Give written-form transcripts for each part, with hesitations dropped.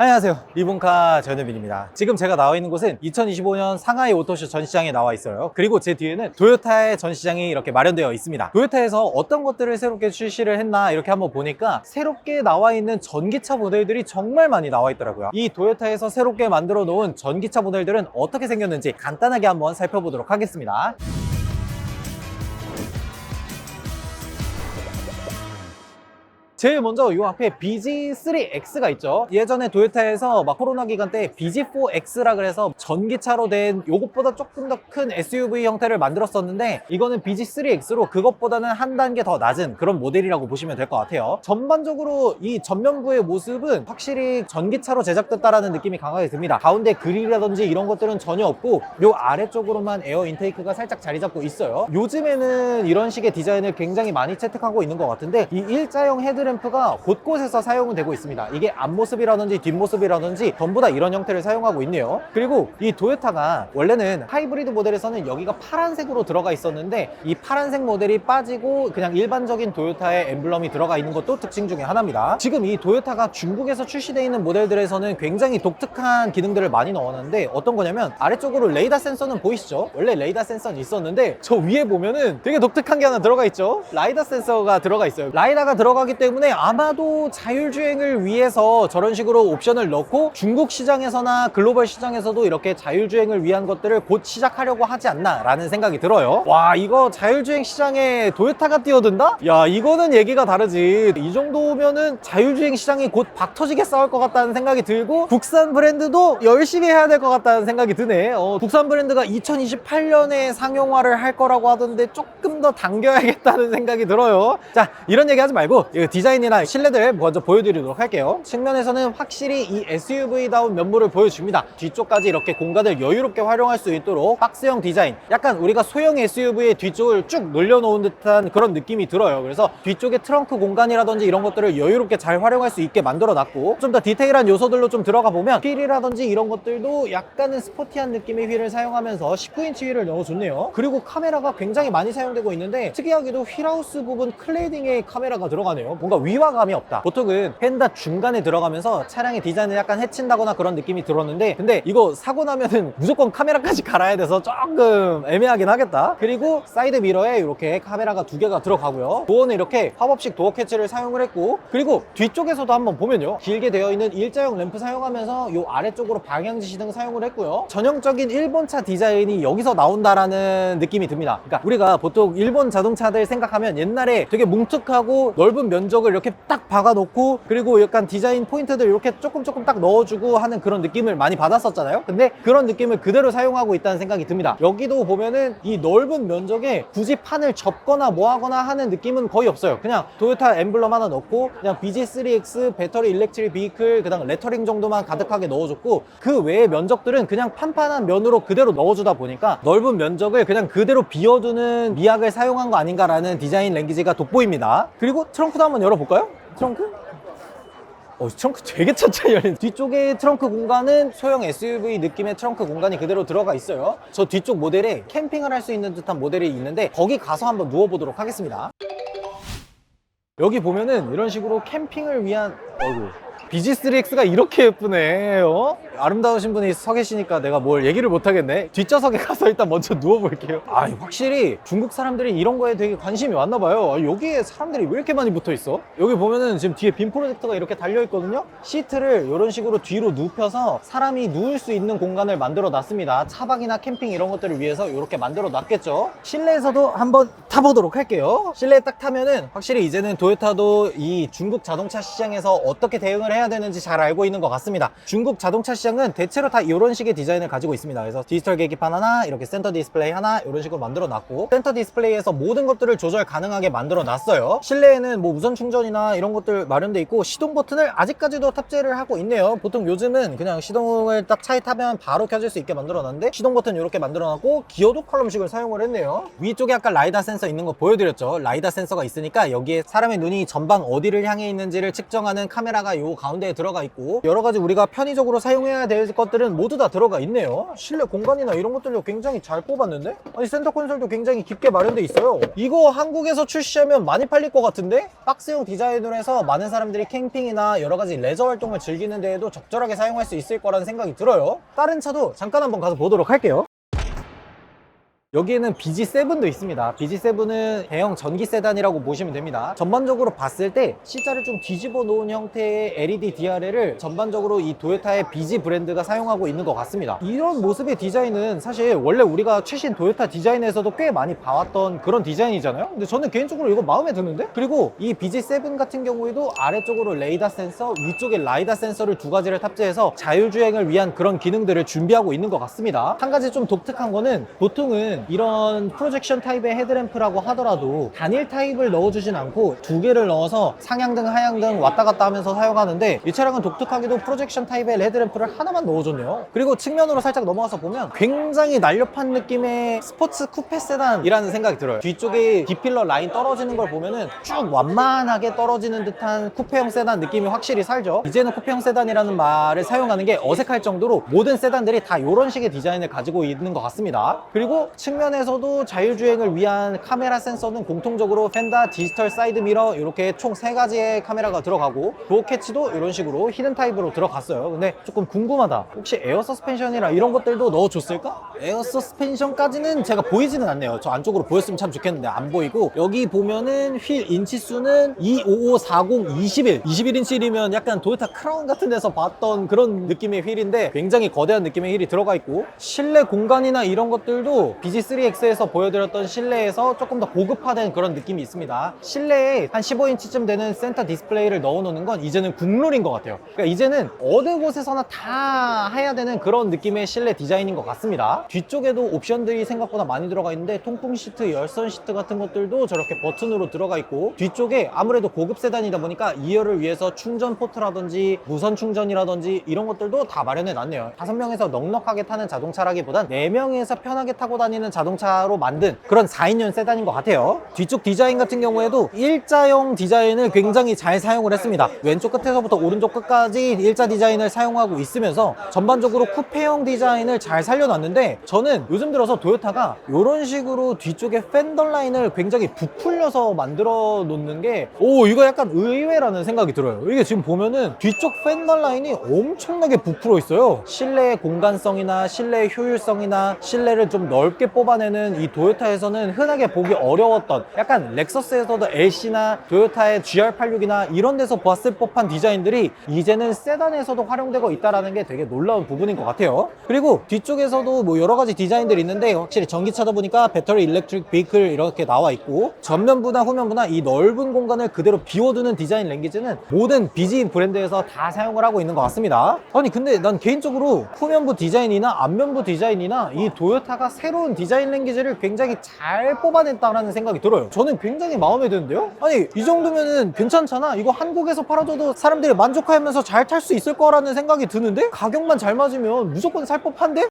안녕하세요, 리본카 전현빈입니다. 지금 제가 나와 있는 곳은 2025년 상하이 오토쇼 전시장에 나와 있어요. 그리고 제 뒤에는 도요타의 전시장이 이렇게 마련되어 있습니다. 도요타에서 어떤 것들을 새롭게 출시를 했나 이렇게 한번 보니까 새롭게 나와 있는 전기차 모델들이 정말 많이 나와 있더라고요. 이 도요타에서 새롭게 만들어 놓은 전기차 모델들은 어떻게 생겼는지 간단하게 한번 살펴보도록 하겠습니다. 제일 먼저 이 앞에 BG3X가 있죠. 예전에 도요타에서 막 코로나 기간 때 BG4X라 그래서 전기차로 된 요것보다 조금 더 큰 SUV 형태를 만들었었는데, 이거는 BG3X로 그것보다는 한 단계 더 낮은 그런 모델이라고 보시면 될 것 같아요. 전반적으로 이 전면부의 모습은 확실히 전기차로 제작됐다라는 느낌이 강하게 듭니다. 가운데 그릴이라든지 이런 것들은 전혀 없고 요 아래쪽으로만 에어 인테이크가 살짝 자리 잡고 있어요. 요즘에는 이런 식의 디자인을 굉장히 많이 채택하고 있는 것 같은데, 이 일자형 헤드램프가 곳곳에서 사용은 되고 있습니다. 이게 앞모습이라든지 뒷모습이라든지 전부 다 이런 형태를 사용하고 있네요. 그리고 이 도요타가 원래는 하이브리드 모델에서는 여기가 파란색으로 들어가 있었는데, 이 파란색 모델이 빠지고 그냥 일반적인 도요타의 엠블럼이 들어가 있는 것도 특징 중에 하나입니다. 지금 이 도요타가 중국에서 출시되어 있는 모델들에서는 굉장히 독특한 기능들을 많이 넣었는데, 어떤 거냐면 아래쪽으로 레이더 센서는 보이시죠? 원래 레이더 센서는 있었는데 저 위에 보면은 되게 독특한 게 하나 들어가 있죠. 라이더 센서가 들어가 있어요. 라이더가 들어가기 때문에 아마도 자율주행을 위해서 저런 식으로 옵션을 넣고 중국 시장에서나 글로벌 시장에서도 이렇게 자율주행을 위한 것들을 곧 시작하려고 하지 않나 라는 생각이 들어요. 와, 이거 자율주행 시장에 도요타가 뛰어든다? 야, 이거는 얘기가 다르지. 이 정도면은 자율주행 시장이 곧 박터지게 싸울 것 같다는 생각이 들고, 국산 브랜드도 열심히 해야 될 것 같다는 생각이 드네. 국산 브랜드가 2028년에 상용화를 할 거라고 하던데 조금 더 당겨야겠다는 생각이 들어요. 자, 이런 얘기 하지 말고 디자인이나 실내들 먼저 보여드리도록 할게요. 측면에서는 확실히 이 SUV다운 면모를 보여줍니다. 뒤쪽까지 이렇게 공간을 여유롭게 활용할 수 있도록 박스형 디자인, 약간 우리가 소형 SUV의 뒤쪽을 쭉 늘려놓은 듯한 그런 느낌이 들어요. 그래서 뒤쪽에 트렁크 공간이라든지 이런 것들을 여유롭게 잘 활용할 수 있게 만들어 놨고, 좀 더 디테일한 요소들로 좀 들어가 보면 휠이라든지 이런 것들도 약간은 스포티한 느낌의 휠을 사용하면서 19인치 휠을 넣어줬네요. 그리고 카메라가 굉장히 많이 사용되고 있는데, 특이하게도 휠하우스 부분 클레이딩에 카메라가 들어가네요. 뭔가 위화감이 없다. 보통은 펜다 중간에 들어가면서 차량의 디자인을 약간 해친다거나 그런 느낌이 들었는데, 근데 이거 사고 나면은 무조건 카메라까지 갈아야 돼서 조금 애매하긴 하겠다. 그리고 사이드 미러에 이렇게 카메라가 두 개가 들어가고요. 도어는 이렇게 팝업식 도어 캐치를 사용을 했고, 그리고 뒤쪽에서도 한번 보면요, 길게 되어 있는 일자형 램프 사용하면서 이 아래쪽으로 방향지시 등 사용을 했고요. 전형적인 일본차 디자인이 여기서 나온다라는 느낌이 듭니다. 그러니까 우리가 보통 일본 자동차들 생각하면 옛날에 되게 뭉툭하고 넓은 면적을 이렇게 딱 박아놓고, 그리고 약간 디자인 포인트들 이렇게 조금 딱 넣어주고 하는 그런 느낌을 많이 받았었잖아요. 근데 그런 느낌을 그대로 사용하고 있다는 생각이 듭니다. 여기도 보면은 이 넓은 면적에 굳이 판을 접거나 뭐 하거나 하는 느낌은 거의 없어요. 그냥 도요타 엠블럼 하나 넣고 그냥 BG3X 배터리 일렉트릭 비클 그다음 레터링 정도만 가득하게 넣어줬고, 그 외의 면적들은 그냥 판판한 면으로 그대로 넣어주다 보니까 넓은 면적을 그냥 그대로 비워두는 미학을 사용한 거 아닌가라는 디자인 랭귀지가 돋보입니다. 그리고 트렁크도 한번 열어볼까요? 트렁크? 트렁크 되게 천천히 열리네. 뒤쪽에 트렁크 공간은 소형 SUV 느낌의 트렁크 공간이 그대로 들어가 있어요. 저 뒤쪽 모델에 캠핑을 할 수 있는 듯한 모델이 있는데, 거기 가서 한번 누워보도록 하겠습니다. 여기 보면은 이런 식으로 캠핑을 위한 BG3X가 이렇게 예쁘네. 아름다우신 분이 서 계시니까 내가 뭘 얘기를 못 하겠네. 뒷좌석에 가서 일단 먼저 누워볼게요. 확실히 중국 사람들이 이런 거에 되게 관심이 많나 봐요. 여기에 사람들이 왜 이렇게 많이 붙어 있어? 여기 보면은 지금 뒤에 빔 프로젝터가 이렇게 달려 있거든요. 시트를 이런 식으로 뒤로 눕혀서 사람이 누울 수 있는 공간을 만들어 놨습니다. 차박이나 캠핑 이런 것들을 위해서 이렇게 만들어 놨겠죠. 실내에서도 한번 타보도록 할게요. 실내에 딱 타면은 확실히 이제는 도요타도 이 중국 자동차 시장에서 어떻게 대응을 해야 되는지 잘 알고 있는 것 같습니다. 중국 자동차 시장은 대체로 다 이런 식의 디자인을 가지고 있습니다. 그래서 디지털 계기판 하나, 이렇게 센터 디스플레이 하나 이런 식으로 만들어 놨고, 센터 디스플레이에서 모든 것들을 조절 가능하게 만들어 놨어요. 실내에는 뭐 무선 충전이나 이런 것들 마련돼 있고, 시동 버튼을 아직까지도 탑재를 하고 있네요. 보통 요즘은 그냥 시동을 딱 차에 타면 바로 켜질 수 있게 만들어 놨는데, 시동 버튼 이렇게 만들어 놨고, 기어도 컬럼식을 사용을 했네요. 위쪽에 아까 라이다 센서 있는 거 보여드렸죠. 라이다 센서가 있으니까 여기에 사람의 눈이 전방 어디를 향해 있는지를 측정하는 카메라가 요 가운데에 들어가 있고, 여러 가지 우리가 편의적으로 사용해야 해야 될 것들은 모두 다 들어가 있네요. 실내 공간이나 이런 것들도 굉장히 잘 뽑았는데? 아니 센터 콘솔도 굉장히 깊게 마련돼 있어요. 이거 한국에서 출시하면 많이 팔릴 것 같은데? 박스형 디자인으로 해서 많은 사람들이 캠핑이나 여러 가지 레저 활동을 즐기는 데에도 적절하게 사용할 수 있을 거라는 생각이 들어요. 다른 차도 잠깐 한번 가서 보도록 할게요. 여기에는 BG7도 있습니다. BG7은 대형 전기 세단이라고 보시면 됩니다. 전반적으로 봤을 때 C자를 좀 뒤집어 놓은 형태의 LED DRL을 전반적으로 이 도요타의 BG 브랜드가 사용하고 있는 것 같습니다. 이런 모습의 디자인은 사실 원래 우리가 최신 도요타 디자인에서도 꽤 많이 봐왔던 그런 디자인이잖아요. 근데 저는 개인적으로 이거 마음에 드는데? 그리고 이 BG7 같은 경우에도 아래쪽으로 레이더 센서, 위쪽에 라이다 센서를 두 가지를 탑재해서 자율주행을 위한 그런 기능들을 준비하고 있는 것 같습니다. 한 가지 좀 독특한 거는 보통은 이런 프로젝션 타입의 헤드램프라고 하더라도 단일 타입을 넣어주진 않고 두 개를 넣어서 상향등 하향등 왔다 갔다 하면서 사용하는데 이 차량은 독특하게도 프로젝션 타입의 헤드램프를 하나만 넣어줬네요. 그리고 측면으로 살짝 넘어가서 보면 굉장히 날렵한 느낌의 스포츠 쿠페 세단이라는 생각이 들어요. 뒤쪽에 D필러 라인 떨어지는 걸 보면은 쭉 완만하게 떨어지는 듯한 쿠페형 세단 느낌이 확실히 살죠. 이제는 쿠페형 세단이라는 말을 사용하는 게 어색할 정도로 모든 세단들이 다 이런 식의 디자인을 가지고 있는 것 같습니다. 그리고 측면에서도 자율주행을 위한 카메라 센서는 공통적으로 펜다, 디지털 사이드 미러 이렇게 총 3가지의 카메라가 들어가고 도어 캐치도 이런 식으로 히든 타입으로 들어갔어요. 근데 조금 궁금하다. 혹시 에어 서스펜션이나 이런 것들도 넣어줬을까? 에어 서스펜션까지는 제가 보이지는 않네요. 저 안쪽으로 보였으면 참 좋겠는데 안 보이고 여기 보면은 휠 인치수는 25540 21인치이면 약간 도요타 크라운 같은 데서 봤던 그런 느낌의 휠인데 굉장히 거대한 느낌의 휠이 들어가 있고 실내 공간이나 이런 것들도 BG3X에서 보여드렸던 실내에서 조금 더 고급화된 그런 느낌이 있습니다. 실내에 한 15인치쯤 되는 센터 디스플레이를 넣어놓는 건 이제는 국룰인 것 같아요. 그러니까 이제는 어느 곳에서나 다 해야 되는 그런 느낌의 실내 디자인인 것 같습니다. 뒤쪽에도 옵션들이 생각보다 많이 들어가 있는데 통풍 시트, 열선 시트 같은 것들도 저렇게 버튼으로 들어가 있고 뒤쪽에 아무래도 고급 세단이다 보니까 2열을 위해서 충전 포트라든지 무선 충전이라든지 이런 것들도 다 마련해 놨네요. 5명에서 넉넉하게 타는 자동차라기보단 4명에서 편하게 타고 다니는 자동차로 만든 그런 4인용 세단인 것 같아요. 뒤쪽 디자인 같은 경우에도 일자형 디자인을 굉장히 잘 사용을 했습니다. 왼쪽 끝에서부터 오른쪽 끝까지 일자 디자인을 사용하고 있으면서 전반적으로 쿠페형 디자인을 잘 살려놨는데 저는 요즘 들어서 도요타가 이런 식으로 뒤쪽에 팬더 라인을 굉장히 부풀려서 만들어 놓는 게 이거 약간 의외라는 생각이 들어요. 이게 지금 보면은 뒤쪽 팬더 라인이 엄청나게 부풀어 있어요. 실내 공간성이나 실내 효율성이나 실내를 좀 넓게 뽑아내는 이 도요타에서는 흔하게 보기 어려웠던 약간 렉서스에서도 LC나 도요타의 GR86이나 이런 데서 봤을 법한 디자인들이 이제는 세단에서도 활용되고 있다는 게 되게 놀라운 부분인 것 같아요. 그리고 뒤쪽에서도 뭐 여러 가지 디자인들이 있는데 확실히 전기차다 보니까 배터리 일렉트릭 베이클 이렇게 나와 있고 전면부나 후면부나 이 넓은 공간을 그대로 비워두는 디자인 랭귀지는 모든 BG 브랜드에서 다 사용을 하고 있는 것 같습니다. 아니 근데 난 개인적으로 후면부 디자인이나 앞면부 디자인이나 이 도요타가 새로운 디자인 랭귀지를 굉장히 잘 뽑아냈다는 생각이 들어요. 저는 굉장히 마음에 드는데요? 아니 이 정도면은 괜찮잖아. 이거 한국에서 팔아줘도 사람들이 만족하면서 잘 탈 수 있을 거라는 생각이 드는데 가격만 잘 맞으면 무조건 살 법한데?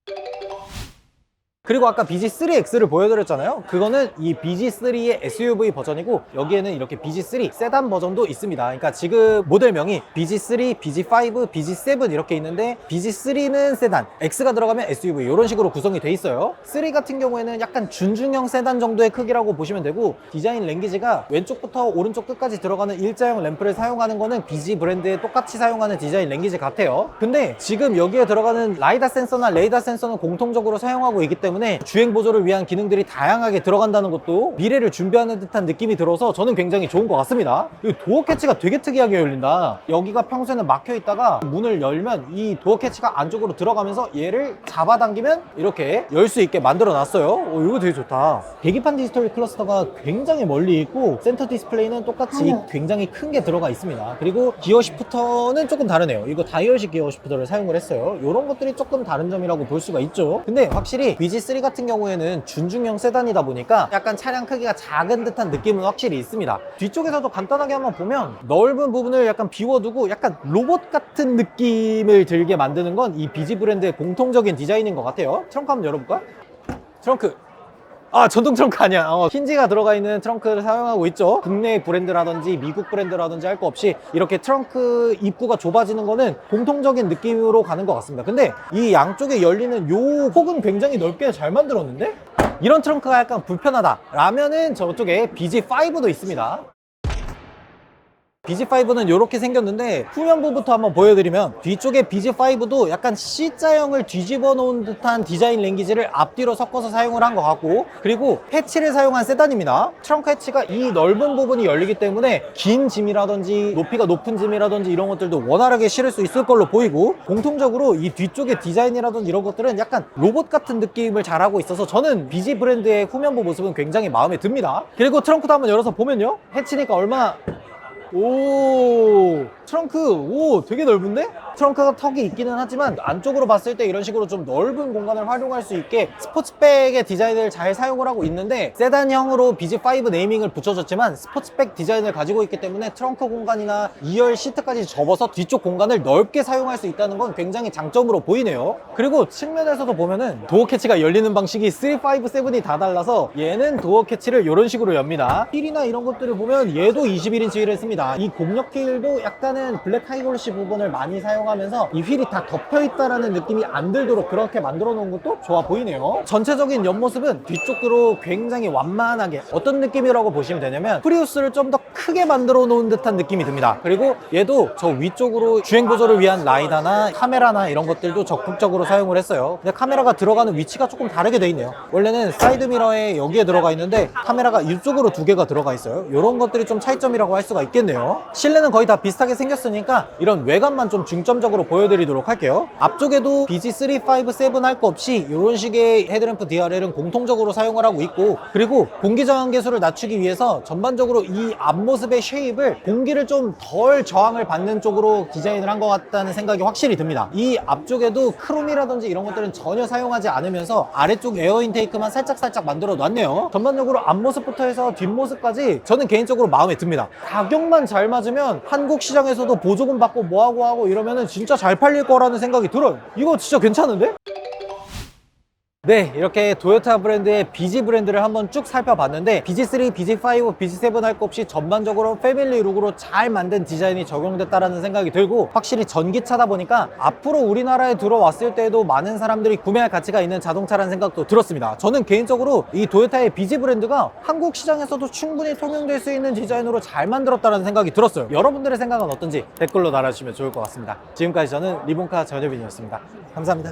그리고 아까 BG3X를 보여드렸잖아요. 그거는 이 BG3의 SUV 버전이고 여기에는 이렇게 BG3 세단 버전도 있습니다. 그러니까 지금 모델명이 BG3, BG5, BG7 이렇게 있는데 BG3는 세단, X가 들어가면 SUV 이런 식으로 구성이 돼 있어요. 3 같은 경우에는 약간 준중형 세단 정도의 크기라고 보시면 되고 디자인 랭귀지가 왼쪽부터 오른쪽 끝까지 들어가는 일자형 램프를 사용하는 거는 BG 브랜드에 똑같이 사용하는 디자인 랭귀지 같아요. 근데 지금 여기에 들어가는 라이다 센서나 레이더 센서는 공통적으로 사용하고 있기 때문에 주행 보조를 위한 기능들이 다양하게 들어간다는 것도 미래를 준비하는 듯한 느낌이 들어서 저는 굉장히 좋은 것 같습니다. 이 도어 캐치가 되게 특이하게 열린다. 여기가 평소에는 막혀 있다가 문을 열면 이 도어 캐치가 안쪽으로 들어가면서 얘를 잡아당기면 이렇게 열 수 있게 만들어 놨어요. 이거 되게 좋다. 계기판 디지털 클러스터가 굉장히 멀리 있고 센터 디스플레이는 똑같이 굉장히 큰 게 들어가 있습니다. 그리고 기어 시프터는 조금 다르네요. 이거 다이얼식 기어 시프터를 사용을 했어요. 이런 것들이 조금 다른 점이라고 볼 수가 있죠. 근데 확실히 BG3 같은 경우에는 준중형 세단이다 보니까 약간 차량 크기가 작은 듯한 느낌은 확실히 있습니다. 뒤쪽에서도 간단하게 한번 보면 넓은 부분을 약간 비워두고 약간 로봇 같은 느낌을 들게 만드는 건 이 BG 브랜드의 공통적인 디자인인 것 같아요. 트렁크 한번 열어볼까? 트렁크 아, 전동 트렁크 아니야. 힌지가 들어가 있는 트렁크를 사용하고 있죠. 국내 브랜드라든지 미국 브랜드라든지 할 거 없이 이렇게 트렁크 입구가 좁아지는 거는 공통적인 느낌으로 가는 것 같습니다. 근데 이 양쪽에 열리는 요 폭은 굉장히 넓게 잘 만들었는데? 이런 트렁크가 약간 불편하다 라면은 저쪽에 BG5도 있습니다. BG5는 이렇게 생겼는데 후면부부터 한번 보여드리면 뒤쪽에 BG5도 약간 C자형을 뒤집어 놓은 듯한 디자인 랭귀지를 앞뒤로 섞어서 사용을 한 것 같고, 그리고 해치를 사용한 세단입니다. 트렁크 해치가 이 넓은 부분이 열리기 때문에 긴 짐이라든지 높이가 높은 짐이라든지 이런 것들도 원활하게 실을 수 있을 걸로 보이고, 공통적으로 이 뒤쪽의 디자인이라든지 이런 것들은 약간 로봇 같은 느낌을 잘하고 있어서 저는 BG 브랜드의 후면부 모습은 굉장히 마음에 듭니다. 그리고 트렁크도 한번 열어서 보면요, 해치니까 얼마나 오, 트렁크, 오, 되게 넓은데? 트렁크가 턱이 있기는 하지만 안쪽으로 봤을 때 이런 식으로 좀 넓은 공간을 활용할 수 있게 스포츠백의 디자인을 잘 사용을 하고 있는데, 세단형으로 BG5 네이밍을 붙여줬지만 스포츠백 디자인을 가지고 있기 때문에 트렁크 공간이나 2열 시트까지 접어서 뒤쪽 공간을 넓게 사용할 수 있다는 건 굉장히 장점으로 보이네요. 그리고 측면에서도 보면은 도어 캐치가 열리는 방식이 3, 5, 7이 다 달라서 얘는 도어 캐치를 이런 식으로 엽니다. 휠이나 이런 것들을 보면 얘도 21인치 휠을 씁니다. 이 공력 휠도 약간은 블랙 하이글로시 부분을 많이 사용하면서 이 휠이 다 덮여있다라는 느낌이 안 들도록 그렇게 만들어 놓은 것도 좋아 보이네요. 전체적인 옆모습은 뒤쪽으로 굉장히 완만하게, 어떤 느낌이라고 보시면 되냐면 프리우스를 좀 더 크게 만들어 놓은 듯한 느낌이 듭니다. 그리고 얘도 저 위쪽으로 주행 조절을 위한 라이다나 카메라나 이런 것들도 적극적으로 사용을 했어요. 근데 카메라가 들어가는 위치가 조금 다르게 돼 있네요. 원래는 사이드미러에 여기에 들어가 있는데 카메라가 이쪽으로 두 개가 들어가 있어요. 이런 것들이 좀 차이점이라고 할 수가 있겠네요. 실내는 거의 다 비슷하게 생겼으니까 이런 외관만 좀 중점적으로 보여드리도록 할게요. 앞쪽에도 BG3, 5, 7 할 거 없이 이런 식의 헤드램프 DRL은 공통적으로 사용을 하고 있고, 그리고 공기 저항 계수를 낮추기 위해서 전반적으로 이 앞모습의 쉐입을 공기를 좀 덜 저항을 받는 쪽으로 디자인을 한 것 같다는 생각이 확실히 듭니다. 이 앞쪽에도 크롬이라든지 이런 것들은 전혀 사용하지 않으면서 아래쪽 에어 인테이크만 살짝 만들어 놨네요. 전반적으로 앞모습부터 해서 뒷모습까지 저는 개인적으로 마음에 듭니다. 가격만 잘 맞으면 한국 시장에서도 보조금 받고 뭐하고 하고 이러면은 진짜 잘 팔릴 거라는 생각이 들어요. 이거 진짜 괜찮은데? 네, 이렇게 토요타 브랜드의 BG 브랜드를 한번 쭉 살펴봤는데 BG3, BG5, BG7 할 거 없이 전반적으로 패밀리 룩으로 잘 만든 디자인이 적용됐다라는 생각이 들고, 확실히 전기차다 보니까 앞으로 우리나라에 들어왔을 때에도 많은 사람들이 구매할 가치가 있는 자동차라는 생각도 들었습니다. 저는 개인적으로 이 토요타의 BG 브랜드가 한국 시장에서도 충분히 통용될 수 있는 디자인으로 잘 만들었다는 생각이 들었어요. 여러분들의 생각은 어떤지 댓글로 달아주시면 좋을 것 같습니다. 지금까지 저는 리본카 전효빈이었습니다. 감사합니다.